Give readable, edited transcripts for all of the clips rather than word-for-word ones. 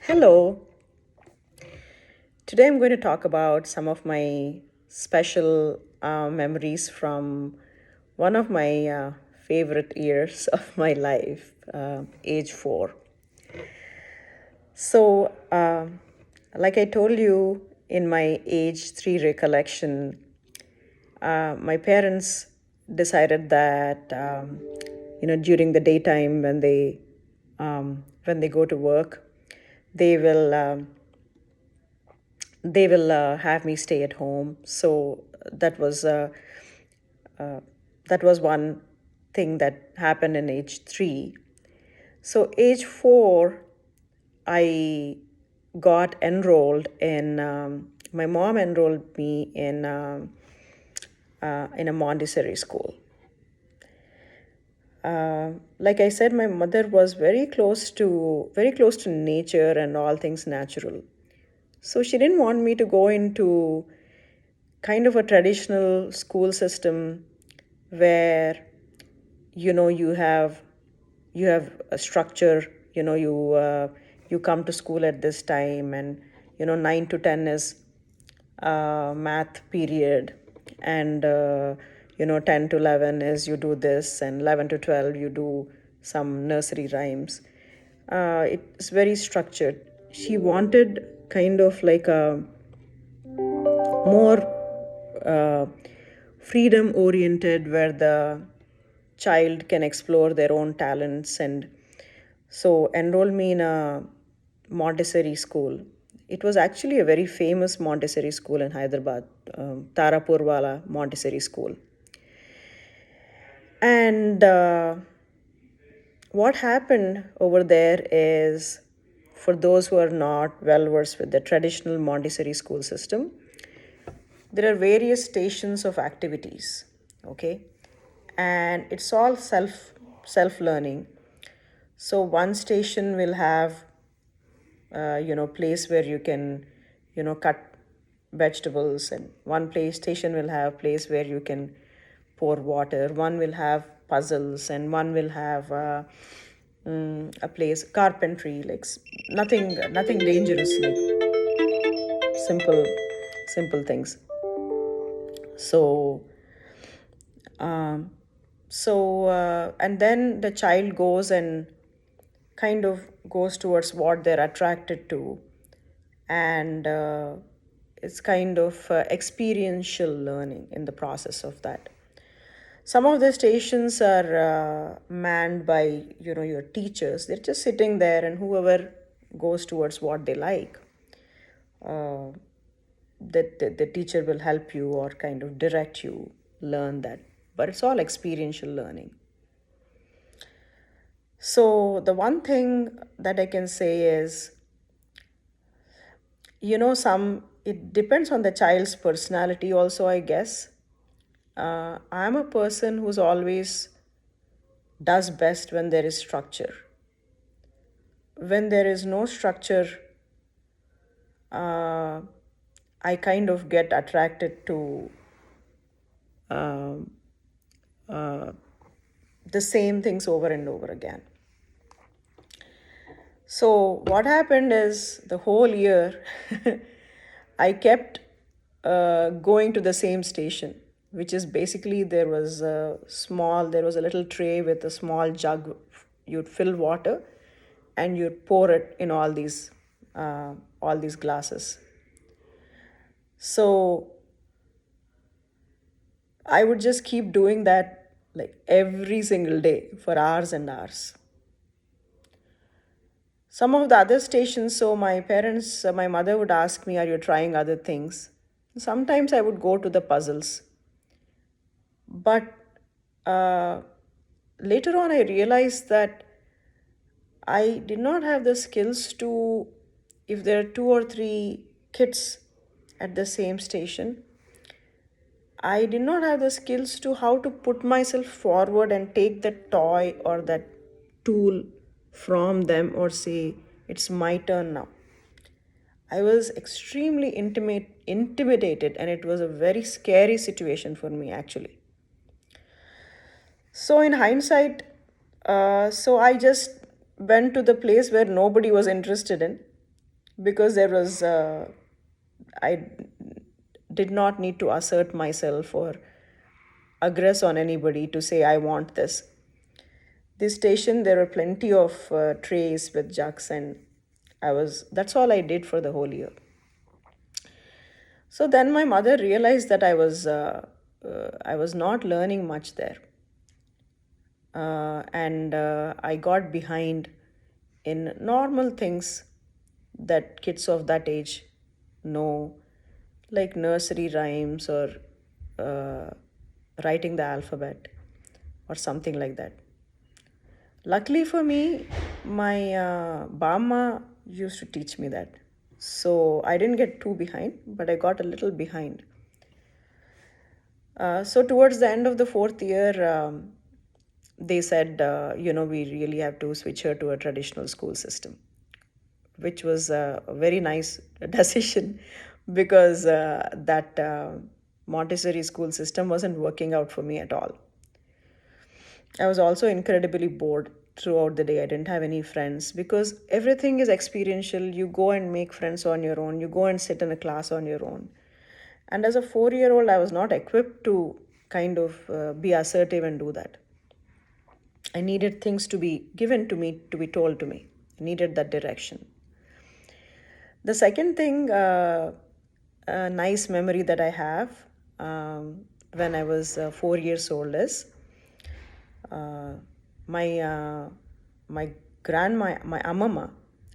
Hello. Today I'm going to talk about some of my special memories from one of my favorite years of my life, age 4. So, like I told you in my age 3 recollection, my parents decided that during the daytime when they go to work, they will have me stay at home. So that was uh, that was one thing that happened in age 3. So age 4, I got enrolled in my mom enrolled me in a Montessori school. Like I said, my mother was very close to nature and all things natural. So she didn't want me to go into kind of a traditional school system where you have a structure. You come to school at this time, and 9 to 10 is math period, and 10 to 11 is you do this, and 11 to 12 you do some nursery rhymes. It's very structured. She wanted kind of like a more uh, freedom oriented, where the child can explore their own talents, and so enroll me in a Montessori school. It was actually a very famous Montessori school in Hyderabad, Tarapurwala Montessori School. And what happened over there is, for those who are not well versed with the traditional Montessori school system, there are various stations of activities. Okay, and it's all self learning. So one station will have place where you can cut vegetables, and one place station will have place where you can pour water. One will have puzzles, and one will have a place carpentry, like nothing dangerous, like simple simple things. So um, and then the child goes and kind of goes towards what they're attracted to, and it's kind of experiential learning in the process of that. Some of the stations are manned by your teachers. They're just sitting there, and whoever goes towards what they like, uh, that the teacher will help you or kind of direct you learn that. But it's all experiential learning. So the one thing that I can say is, some it depends on the child's personality also, I guess. I'm a person who's always does best when there is structure. When there is no structure, uh, I kind of get attracted to um, uh, the same things over and over again. So what happened is, the whole year I kept going to the same station, which is basically, there was a little tray with a small jug. You'd fill water and you'd pour it in all these glasses. So I would just keep doing that, like every single day for hours and hours. Some of the other stations, so my mother would ask me, "Are you trying other things?" Sometimes I would go to the puzzles. But uh, later on, I realized that I did not have the skills to, if there are two or three kids at the same station, I did not have the skills to how to put myself forward and take that toy or that tool from them, or say, it's my turn now. I was extremely intimidated, and it was a very scary situation for me, actually. So, in hindsight, so I just went to the place where nobody was interested in. because there was I did not need to assert myself or aggress on anybody to say I want this. This station, there were plenty of trays with jugs, and that's all I did for the whole year. So then my mother realized that I was not learning much there, and I got behind in normal things that kids of that age know, like nursery rhymes or uh, writing the alphabet or something like that. Luckily for me, my Bama used to teach me that. So I didn't get too behind, but I got a little behind. So towards the end of the fourth year, they said, we really have to switch her to a traditional school system, which was a very nice decision because that Montessori school system wasn't working out for me at all. I was also incredibly bored throughout the day. I didn't have any friends because everything is experiential. You go and make friends on your own, you go and sit in a class on your own. And as a 4 year old, I was not equipped to kind of be assertive and do that. I needed things to be given to me, to be told to me. I needed that direction. The second thing, a nice memory that I have when I was 4 years old is uh, my my grandma, my amama,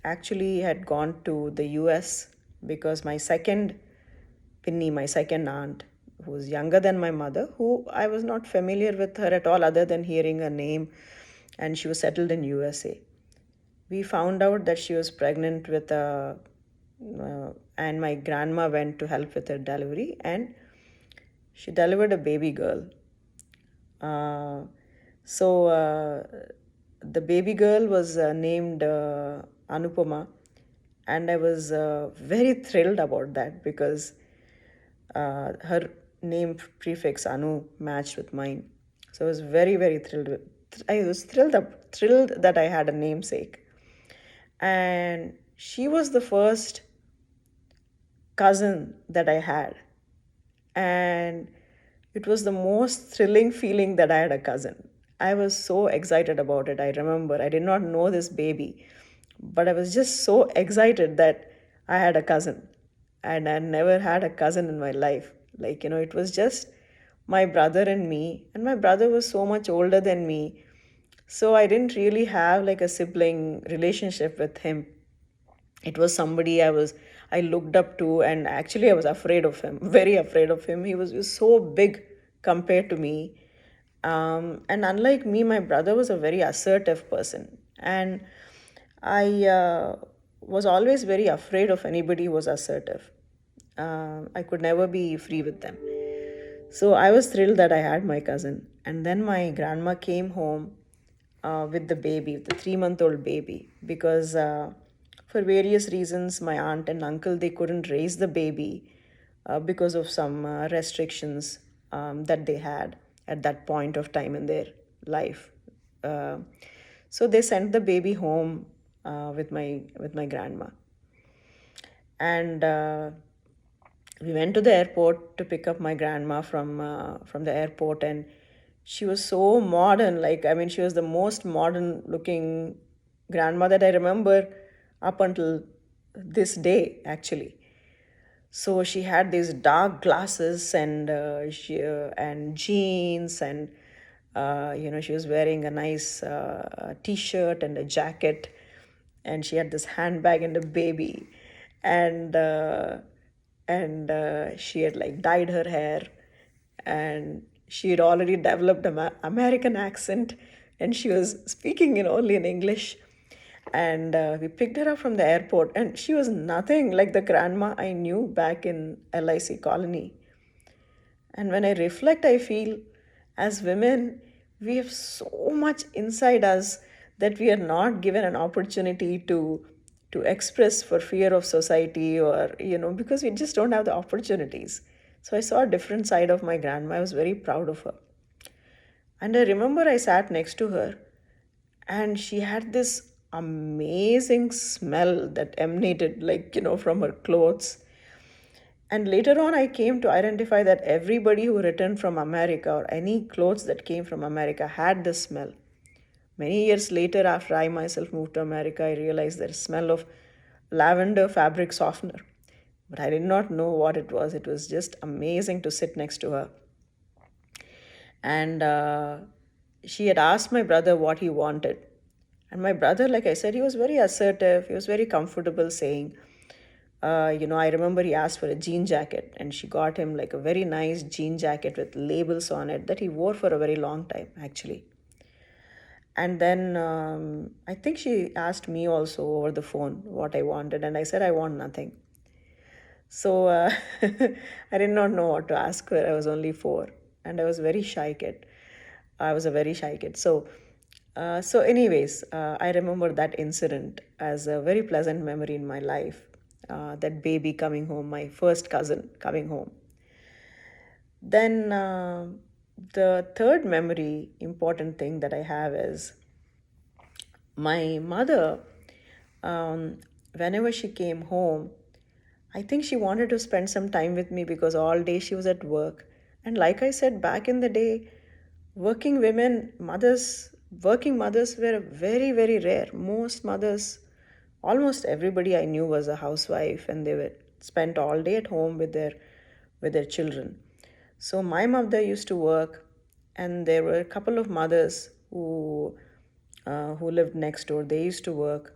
actually had gone to the U.S. because my second Pinny, my second aunt, who was younger than my mother, who I was not familiar with her at all other than hearing her name, and she was settled in USA. We found out that she was pregnant with a, and my grandma went to help with her delivery, and she delivered a baby girl. Uh, so the baby girl was named Anupama, and I was very thrilled about that because her name prefix Anu matched with mine. So I was very, very thrilled. I was thrilled that I had a namesake. And she was the first cousin that I had. And it was the most thrilling feeling that I had a cousin. I was so excited about it. I remember I did not know this baby, but I was just so excited that I had a cousin. And I never had a cousin in my life. Like, it was just my brother and me. And my brother was so much older than me. So I didn't really have like a sibling relationship with him. It was somebody I looked up to, and actually I was afraid of him, very afraid of him. He was so big compared to me. And unlike me, my brother was a very assertive person, and I was always very afraid of anybody who was assertive. I could never be free with them. So I was thrilled that I had my cousin. And then my grandma came home with the baby, the 3-month-old baby, because for various reasons, my aunt and uncle, they couldn't raise the baby because of some restrictions that they had at that point of time in their life. Uh, so they sent the baby home with my grandma, and we went to the airport to pick up my grandma from the airport, and she was so modern. Like, I mean, she was the most modern looking grandma that I remember up until this day, actually. So she had these dark glasses and jeans, and she was wearing a nice t-shirt and a jacket, and she had this handbag and a baby, and she had like dyed her hair, and she had already developed an American accent, and she was speaking only in English. And we picked her up from the airport, and she was nothing like the grandma I knew back in LIC colony. And when I reflect, I feel as women, we have so much inside us that we are not given an opportunity to express for fear of society, or because we just don't have the opportunities. So I saw a different side of my grandma. I was very proud of her. And I remember I sat next to her, and she had this amazing smell that emanated, like, from her clothes. And later on, I came to identify that everybody who returned from America, or any clothes that came from America, had this smell. Many years later, after I myself moved to America, I realized the smell of lavender fabric softener. But I did not know what it was. It was just amazing to sit next to her. And she had asked my brother what he wanted. And my brother, like I said, he was very assertive. He was very comfortable saying, I remember he asked for a jean jacket, and she got him like a very nice jean jacket with labels on it that he wore for a very long time, actually. And then I think she asked me also over the phone what I wanted, and I said, I want nothing. So I did not know what to ask her. I was only 4, and I was very shy kid. I was a very shy kid. So, I remember that incident as a very pleasant memory in my life. That baby coming home, my first cousin coming home. Then the third memory, important thing that I have is my mother, um, whenever she came home, I think she wanted to spend some time with me because all day she was at work. And like I said, back in the day, working mothers were very, very rare. Most mothers, almost everybody I knew was a housewife, and they were spent all day at home with their children. So my mother used to work, and there were a couple of mothers who lived next door. They used to work,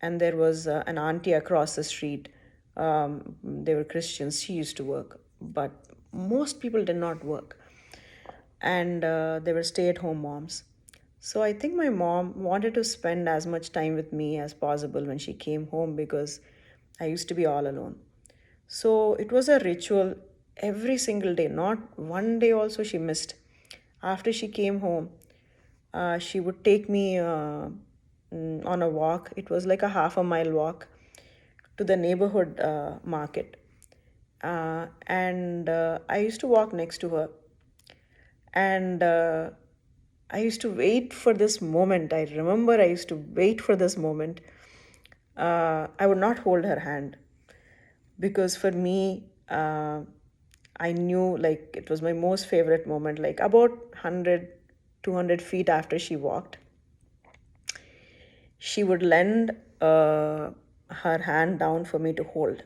and there was an auntie across the street. They were Christians. She used to work, but most people did not work, and they were stay-at-home moms. So I think my mom wanted to spend as much time with me as possible when she came home because I used to be all alone. So it was a ritual every single day. Not one day also she missed. After she came home, she would take me on a walk. It was like a half a mile walk to the neighborhood market. And I used to walk next to her. And I used to wait for this moment. I remember I used to wait for this moment. I would not hold her hand because for me, I knew like it was my most favorite moment. Like about 100, 200 feet after she walked, she would lend her hand down for me to hold.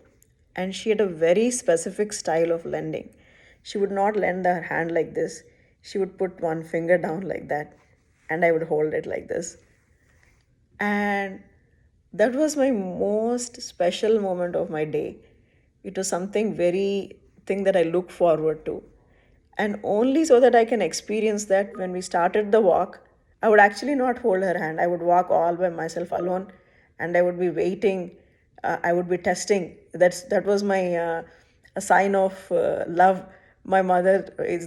And she had a very specific style of lending. She would not lend her hand like this. She would put one finger down like that, and I would hold it like this. And that was my most special moment of my day. It was something very thing that I look forward to. And only so that I can experience that when we started the walk, I would actually not hold her hand. I would walk all by myself alone, and I would be waiting. I would be testing. That was my a sign of love. My mother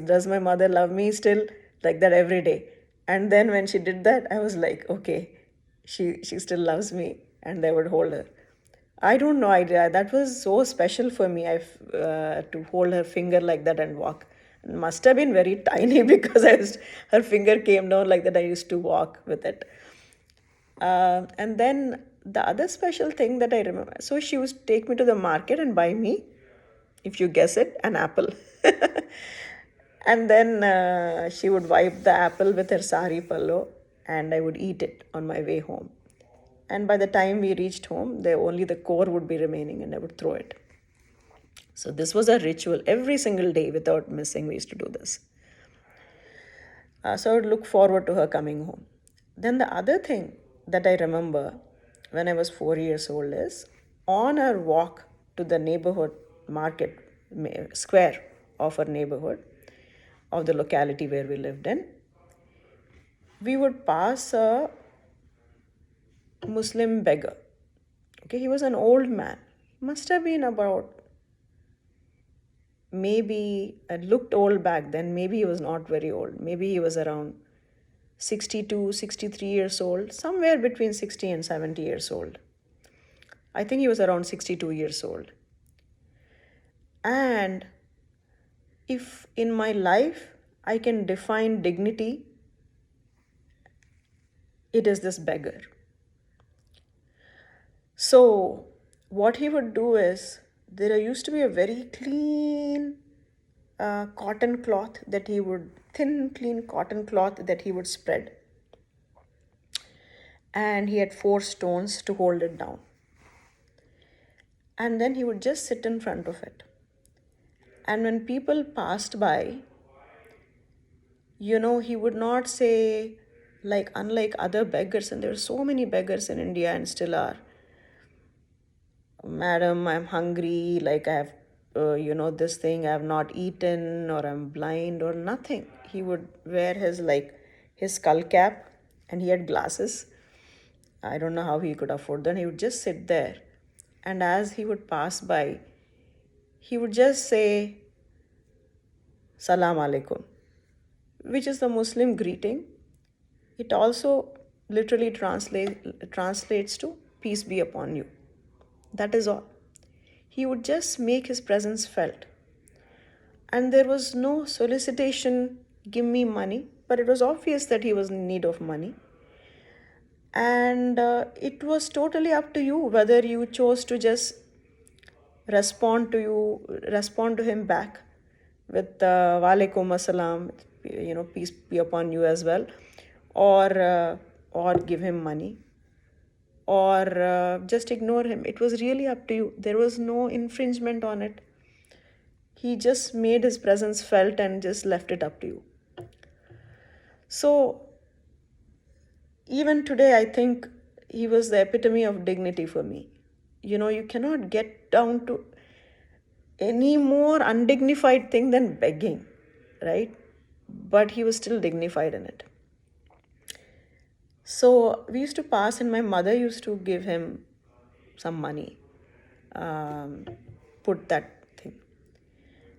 does my mother love me still like that every day? And then when she did that, I was like, okay, she still loves me, and I would hold her. I don't know. That was so special for me. To hold her finger like that and walk. It must have been very tiny because her finger came down like that. I used to walk with it. And then the other special thing that I remember. So she used to take me to the market and buy me, if you guess it, an apple. And then she would wipe the apple with her sari pallo, and I would eat it on my way home. And by the time we reached home, only the core would be remaining, and I would throw it. So this was a ritual every single day without missing. We used to do this. So I would look forward to her coming home. Then the other thing that I remember when I was 4 years old is on our walk to the neighborhood market square of our neighborhood, of the locality where we lived in, we would pass a Muslim beggar. Okay, he was an old man. Must have been about, maybe, looked old back then. Maybe he was not very old. Maybe he was around 62, 63 years old, somewhere between 60 and 70 years old. I think he was around 62 years old. And if in my life I can define dignity, it is this beggar. So what he would do is, there used to be a very clean cotton cloth that he would, thin, clean cotton cloth that he would spread. And he had four stones to hold it down. And then he would just sit in front of it. And when people passed by, he would not say, like, unlike other beggars, and there are so many beggars in India and still are, "Madam, I'm hungry, like I have, this thing, I have not eaten, or I'm blind," or nothing. He would wear his skull cap, and he had glasses. I don't know how he could afford them. He would just sit there. And as he would pass by, he would just say, "Salam alaikum," which is the Muslim greeting. It also literally translates to "peace be upon you." That is all. He would just make his presence felt. And there was no solicitation, "give me money," but it was obvious that he was in need of money. And it was totally up to you whether you chose to just respond to him back with "Walaikum assalam," "peace be upon you" as well, or give him money, or just ignore him. It was really up to you. There was no infringement on it. He just made his presence felt and just left it up to you. So even today, I think he was the epitome of dignity for me. You cannot get down to any more undignified thing than begging, right? But he was still dignified in it. So we used to pass, and my mother used to give him some money, um, put that thing.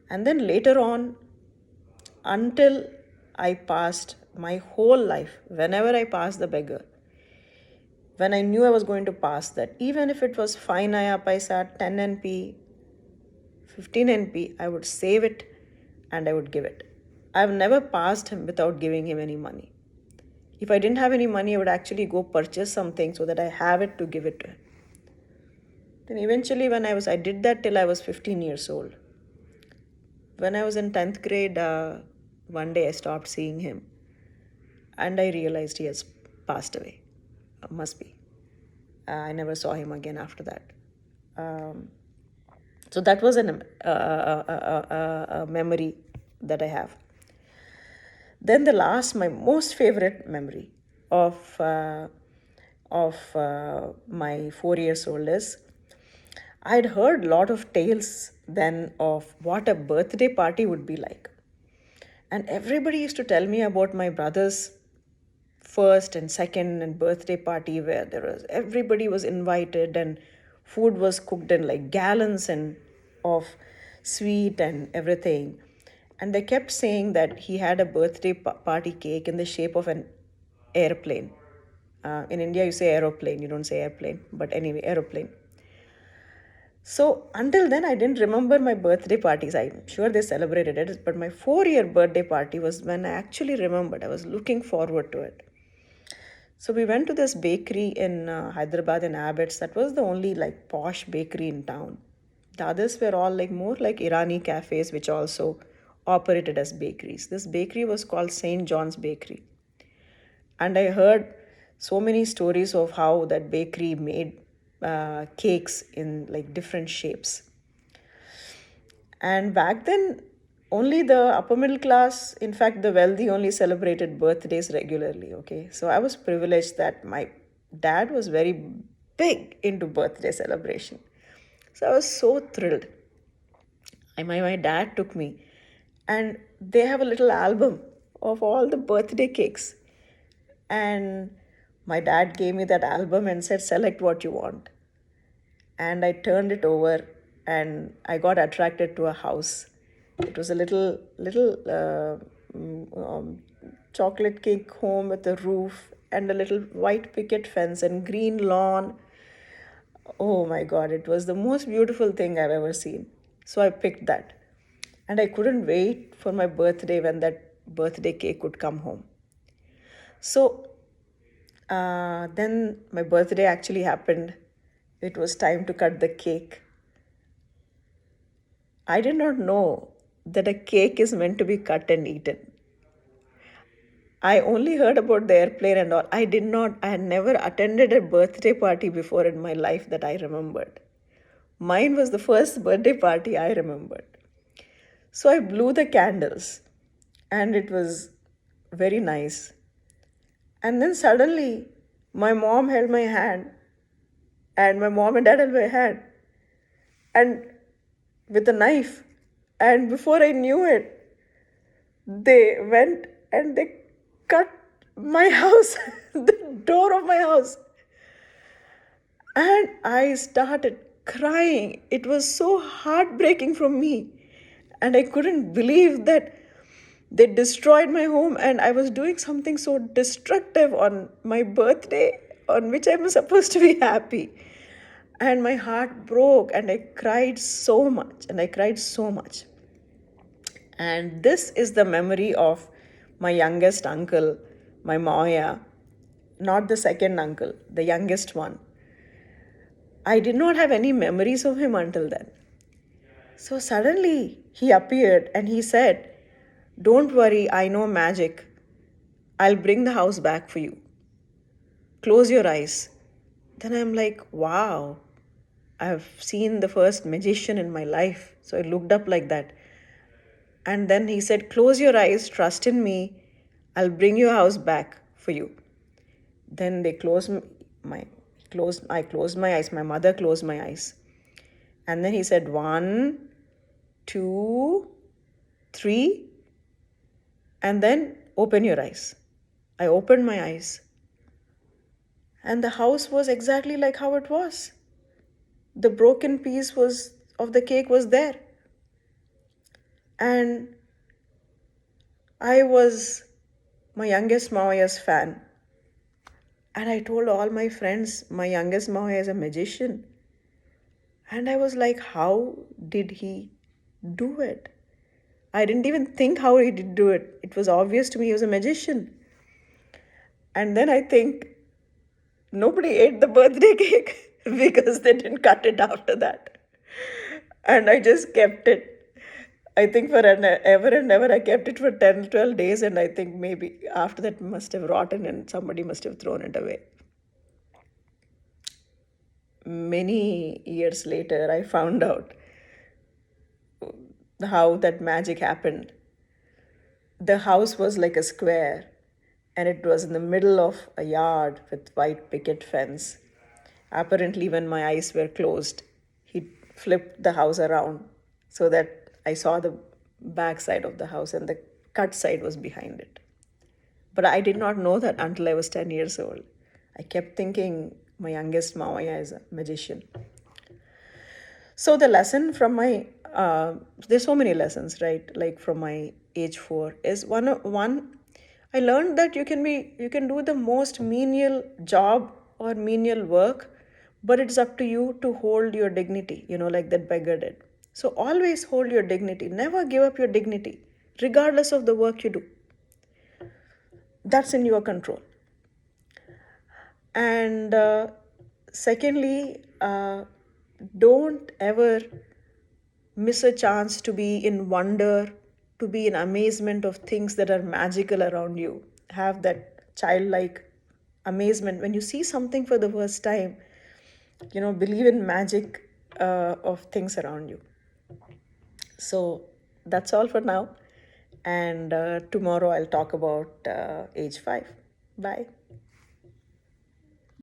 And then later on, until I passed my whole life, whenever I passed the beggar, when I knew I was going to pass that, even if it was 5 naya paisa, 10 NP, 15 NP, I would save it and I would give it. I've never passed him without giving him any money. If I didn't have any money, I would actually go purchase something so that I have it to give it to him. Then eventually, I did that till I was 15 years old. When I was in 10th grade, one day I stopped seeing him and I realized he has passed away. Must be. I never saw him again after that. So that was a memory that I have. Then my most favorite memory of my 4 years old is, I'd heard a lot of tales then of what a birthday party would be like. And everybody used to tell me about my brother's first and second and birthday party, where everybody was invited and food was cooked in like gallons and of sweet and everything. And they kept saying that he had a birthday party cake in the shape of an airplane. In India, you say aeroplane, you don't say airplane, but anyway, aeroplane. So until then, I didn't remember my birthday parties. I'm sure they celebrated it, but my 4-year birthday party was when I actually remembered. I was looking forward to it. So we went to this bakery in Hyderabad in Abbott's. That was the only like posh bakery in town. The others were all like more like Irani cafes, which also operated as bakeries. This bakery was called St. John's Bakery. And I heard so many stories of how that bakery made cakes in like different shapes. And back then, only the upper middle class, in fact, the wealthy, only celebrated birthdays regularly. Okay, so I was privileged that my dad was very big into birthday celebration. So I was so thrilled. My dad took me, and they have a little album of all the birthday cakes. And my dad gave me that album and said, "Select what you want." And I turned it over and I got attracted to a house. It was a little chocolate cake home with a roof and a little white picket fence and green lawn. Oh my God, it was the most beautiful thing I've ever seen. So I picked that. And I couldn't wait for my birthday when that birthday cake would come home. So then my birthday actually happened, it was time to cut the cake. I did not know that a cake is meant to be cut and eaten. I only heard about the airplane and all. I had never attended a birthday party before in my life that I remembered. Mine was the first birthday party I remembered. So I blew the candles and it was very nice. And then suddenly, my mom held my hand, and my mom and dad held my hand, and with a knife. And before I knew it, they went and they cut my house, the door of my house. And I started crying. It was so heartbreaking for me. And I couldn't believe that they destroyed my home and I was doing something so destructive on my birthday, on which I was supposed to be happy. And my heart broke and I cried so much. And I cried so much. And this is the memory of my youngest uncle, my Maya, not the second uncle, the youngest one. I did not have any memories of him until then. So suddenly he appeared and he said, "Don't worry, I know magic. I'll bring the house back for you. Close your eyes." Then I'm like, wow, I've seen the first magician in my life. So I looked up like that. And then he said, "Close your eyes, trust in me. I'll bring your house back for you." Then they I closed my eyes. My mother closed my eyes. And then he said, 1, 2, 3, and then open your eyes. I opened my eyes. And the house was exactly like how it was. The broken piece of the cake was there. And I was my youngest Maoya's fan. And I told all my friends, my youngest Mawaya is a magician. And I was like, how did he do it? I didn't even think how he did do it. It was obvious to me he was a magician. And then I think nobody ate the birthday cake because they didn't cut it after that. And I just kept it. I think for ever and ever, I kept it for 10, 12 days. And I think maybe after that must have rotten and somebody must have thrown it away. Many years later, I found out how that magic happened. The house was like a square, and it was in the middle of a yard with white picket fence. Apparently, when my eyes were closed, he flipped the house around so that I saw the back side of the house and the cut side was behind it. But I did not know that until I was 10 years old. I kept thinking my youngest Mawaya is a magician. So the lesson from there's so many lessons, right? Like from my age 4 is one. I learned that you can do the most menial job or menial work, but it's up to you to hold your dignity. Like that beggar did. So always hold your dignity. Never give up your dignity, regardless of the work you do. That's in your control. And secondly, don't ever miss a chance to be in wonder, to be in amazement of things that are magical around you. Have that childlike amazement when you see something for the first time. Believe in magic of things around you. So that's all for now. And tomorrow I'll talk about age 5. Bye.